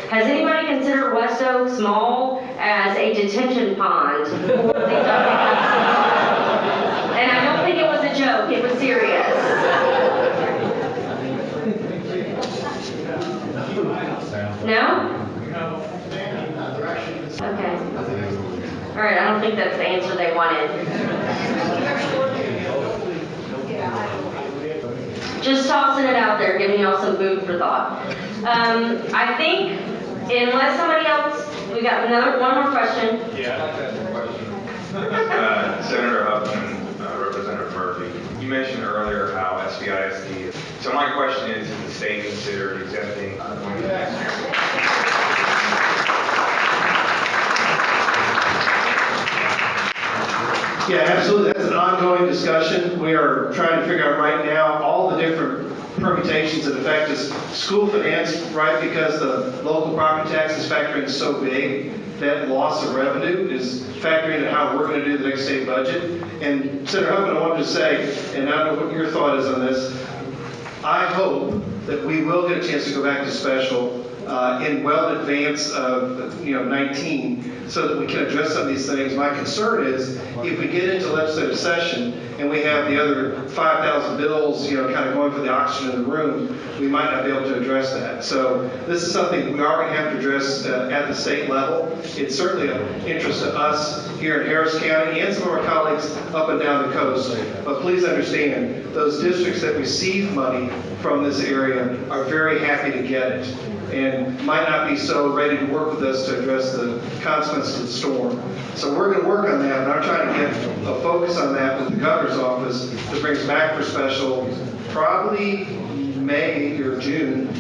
Has anybody considered West Oaks Mall as a detention pond? And I don't think it was a joke, it was serious. No? Okay. All right, I don't think that's the answer they wanted. Just tossing it out there, giving y'all some food for thought. I think, unless somebody else, we got one more question. Yeah, I'd like to ask a question. Senator Huffman, Representative Murphy, you mentioned earlier how SBISD. So my question is the state considered exempting going to next year? Yeah, absolutely. That's an ongoing discussion. We are trying to figure out right now all the different permutations that affect us. School finance, right, because the local property tax is factoring so big, that loss of revenue is factoring into how we're going to do the next state budget. And Senator Huffman, I wanted to say, and I don't know what your thought is on this, I hope that we will get a chance to go back to special in well advance of 19, so that we can address some of these things. My concern is if we get into legislative session and we have the other 5,000 bills, kind of going for the oxygen in the room, we might not be able to address that. So this is something we are going to have to address at the state level. It's certainly of interest to us here in Harris County and some of our colleagues up and down the coast. But please understand, those districts that receive money from this area are very happy to get it, and might not be so ready to work with us to address the consequences of the storm. So we're going to work on that, and I'm trying to get a focus on that with the governor's office to bring us back for special, probably May or June,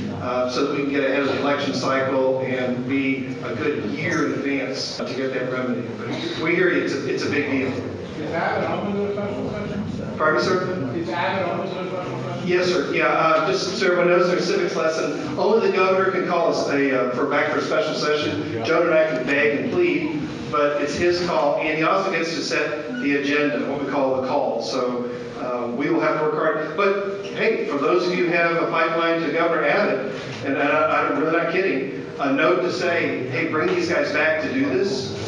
so that we can get ahead of the election cycle and be a good year in advance to get that remedy. But we hear you, it's a big deal. Is Abbott open to a special session? Pardon me, sir? Is Abbott open to a special session? Yes, sir. Yeah, just so everyone knows, their civics lesson, only the governor can call us back for a special session. Joan and I can beg and plead, but it's his call, and he also gets to set the agenda, what we call the call. So we will have to work hard. But hey, for those of you who have a pipeline to Governor Abbott, and I'm really not kidding, a note to say, hey, bring these guys back to do this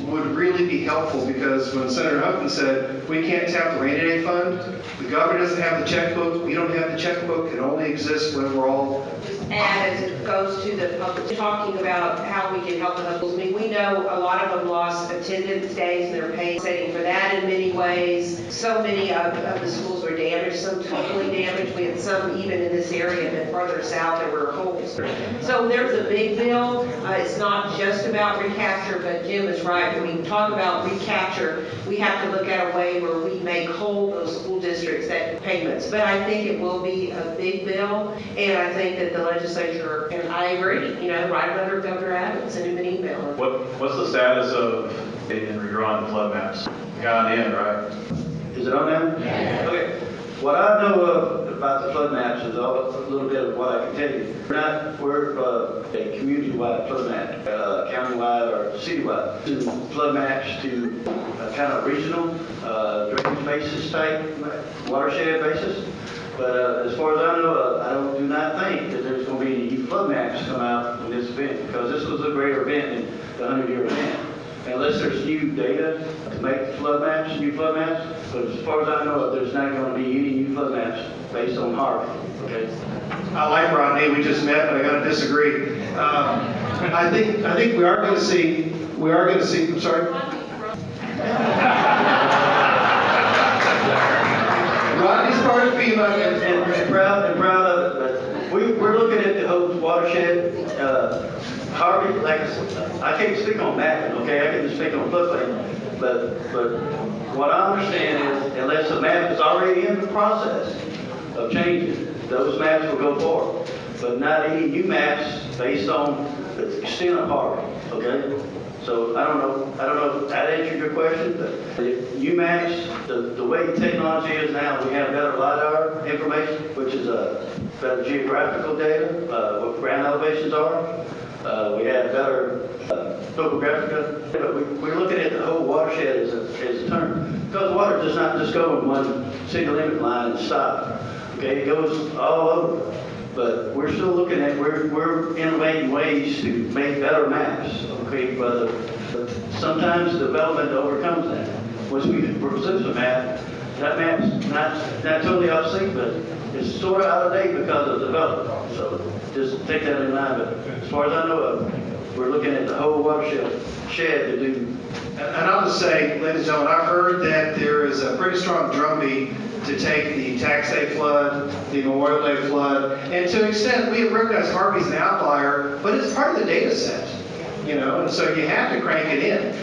would really be helpful, because when Senator Huffman said we can't tap the rainy day fund, the governor doesn't have the checkbook, we don't have the checkbook, it only exists when we're all. And as it goes to the public, talking about how we can help the schools. I mean, we know a lot of them lost attendance days and they're paying for that in many ways. So many of the schools were damaged, some totally damaged. We had some even in this area, and then further south there were holes. So there's a big bill. It's not just about recapture, but Jim is right. When we talk about recapture, we have to look at a way where we make whole those school districts that payments. But I think it will be a big bill, and I think that the legislature, and I agree, right under Governor Abbott, send him an email. What's the status of in redrawing the flood maps? Got in, right? Is it on now? Yeah. Okay. What I know of about the flood maps is a little bit of what I can tell you. We're a community-wide flood map, county-wide or city-wide. To flood maps to kind of regional drainage basis type, watershed basis. But as far as I know, I do not think that there's going to be any flood maps come out in this event, because this was a greater event than the 100-year event. Unless there's new data to make the new flood maps. But as far as I know, there's not going to be any new flood maps based on Harvey. Okay. I like Rodney. We just met, but I got to disagree. I think we are going to see. I'm sorry. Rodney's part of FEMA and proud of it. But we're looking at the whole watershed. Harvey, like I can't speak on mapping, okay? I can just speak on floodplain. But what I understand is, unless the map is already in the process of changing, those maps will go forward. But not any new maps based on the extent of Harvey, okay? So I don't know if that answered your question, but new maps, the way technology is now, we have better LiDAR information, which is better geographical data, what ground elevations are. We have better topographic data, but we're looking at the whole watershed as a term. Because water does not just go in one city limit line and stop. Okay, it goes all over. But we're still looking at, we're innovating ways to make better maps, okay? But sometimes development overcomes that. Once we produce a map, that map's not totally obsolete, but it's sort of out of date because of development. So just take that in mind. But as far as I know of, we're looking at the whole watershed to do. And I'll just say, ladies and gentlemen, I've heard that there is a pretty strong drumbeat to take the tax day flood, the Memorial Day flood, and to an extent, we have recognized Harvey's an outlier, but it's part of the data set, and so you have to crank it in.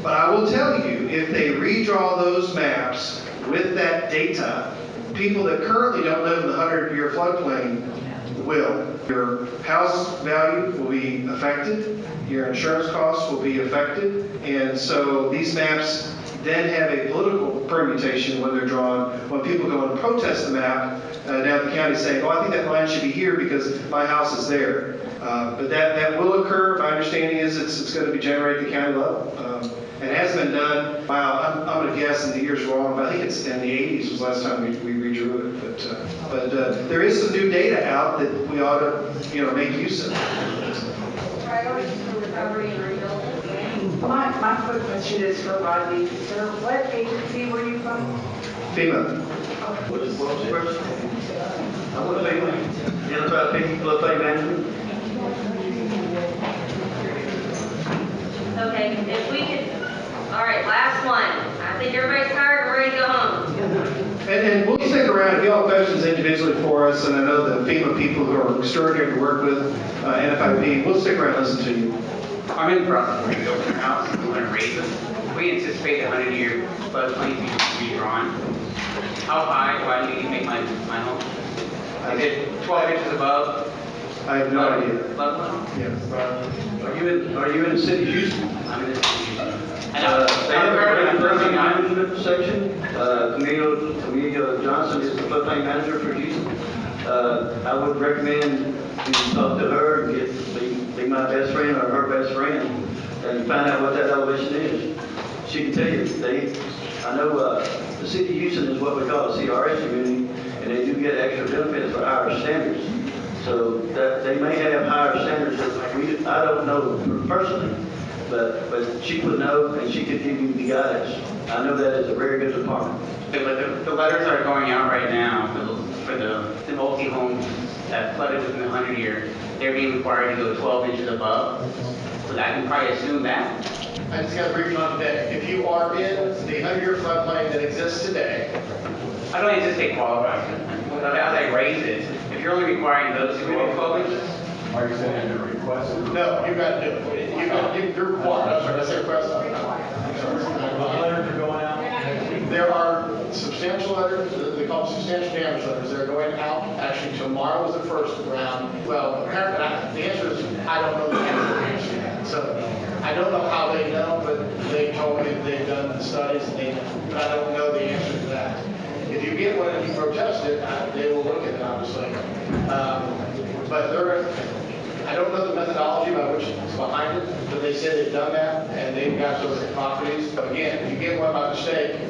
But I will tell you, if they redraw those maps with that data, people that currently don't live in the 100-year floodplain will. Your house value will be affected, your insurance costs will be affected, and so these maps then have a political permutation when they're drawn. When people go and protest the map, now the county's saying, oh, I think that line should be here because my house is there. But that will occur. My understanding is it's going to be generated at the county level. And it has been done, wow, I'm going to guess, and the year's wrong, but I think it's in the 80s was the last time we redrew it. But there is some new data out that we ought to make use of. Priorities for recovery and rebuilding. My quick question is for Rodney. Sir, what agency were you from? FEMA. What was the question? I want to pay, Unified Floodplain Management. Okay, if we could, all right, last one. I think everybody's tired and ready to go home. And we'll stick around if you all have questions individually for us, and I know the FEMA people who are extraordinary to work with, NFIP, we'll stick around and listen to you. I'm in the process of rebuilding our house. We're going to raise it. We anticipate the 100-year floodplain to be redrawn. How high do I need to make my home? Is it 12 inches above? I have no idea. Level level? Yeah. Are you in the city of Houston? I'm in the city of Houston. They have a floodplain management section. Camille Johnson is the floodplain manager for Houston. I would recommend you talk to her and be my best friend or her best friend and find out what that elevation is. She can tell you. I know the city of Houston is what we call a CRS community, and they do get extra benefits for higher standards. So that they may have higher standards that I don't know personally, but she would know and she could give you the guidance. I know that is a very good department. The letters are going out right now for the multi-homes that flooded within the 100 year. They're being required to go 12 inches above. So I can probably assume that. I just got a brief on today. If you are in the 100-year floodplain that exists today, I don't anticipate qualifying. As I raise it, if you're only requiring those to go 12 inches, Are you saying a request? no, you've got to do it. You're required. I'm sorry, did I say request? What letters are going out next week? There are substantial letters, they call them substantial damage letters. They're going out, actually tomorrow is the first round. Well, apparently, the answer is, I don't know the answer to that. So, I don't know how they know, but they told me they've done the studies, but I don't know the answer to that. If you get one and you protest it, they will look at it, obviously. But I don't know the methodology by which is behind it, but they say they've done that, and they've got those properties. But again, if you get one by mistake,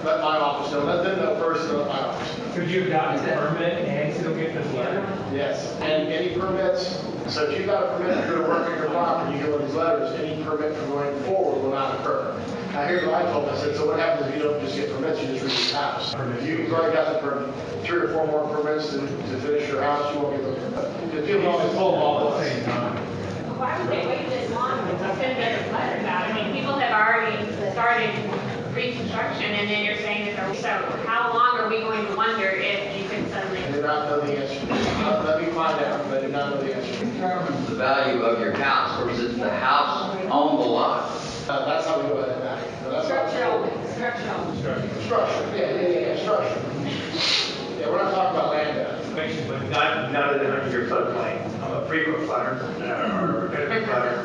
let my office know. Let them know first, and let my office know. Could you have gotten a permit and still get this letter? Yes, and any permits, so if you've got a permit to go to work on your property, you get one of these letters, any permit from going forward will not occur. Now, here's what I told them. I said, so what happens if you don't just get permits, you just read your house? If you've already got the 3 or 4 more permits to finish your house, you won't get those. Because people always pull them all at the same time. Why would they wait this long to send those letters out? I mean, people have already started pre-construction, and then you're saying that they're, so how long are we going to wonder if you could suddenly? I do not know the answer. Let me find out, but I do not know the answer. Determines the value of your house, or is it the house on the lot? That's how we go ahead and act. Structural. Structure, yeah, structure. Yeah, we're not talking about land depth. But not in the 100-year floodplain. I'm a frequent flooder, or a repetitive flooder,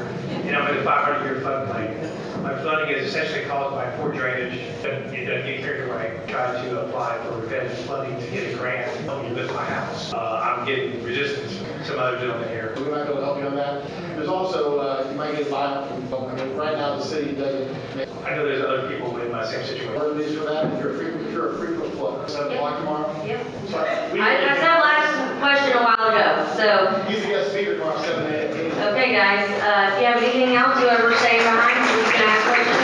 and I'm in a 500-year floodplain. My flooding is essentially caused by poor drainage. It doesn't get carried away. I try to apply for repetitive flooding to get a grant to help me lift my house. I'm getting resistance from some other gentlemen here. We're not going to help you on that. There's also, you might get buy-up from, I mean, right now the city doesn't make. I know there's other people in my same situation. What it is for that, if you're a frequent flooder. 7 o'clock tomorrow? Yep. So I said last question a while So, He's the guest speaker tomorrow, 7 a.m. okay, guys, if you have anything else, whoever's staying behind, so we can ask questions.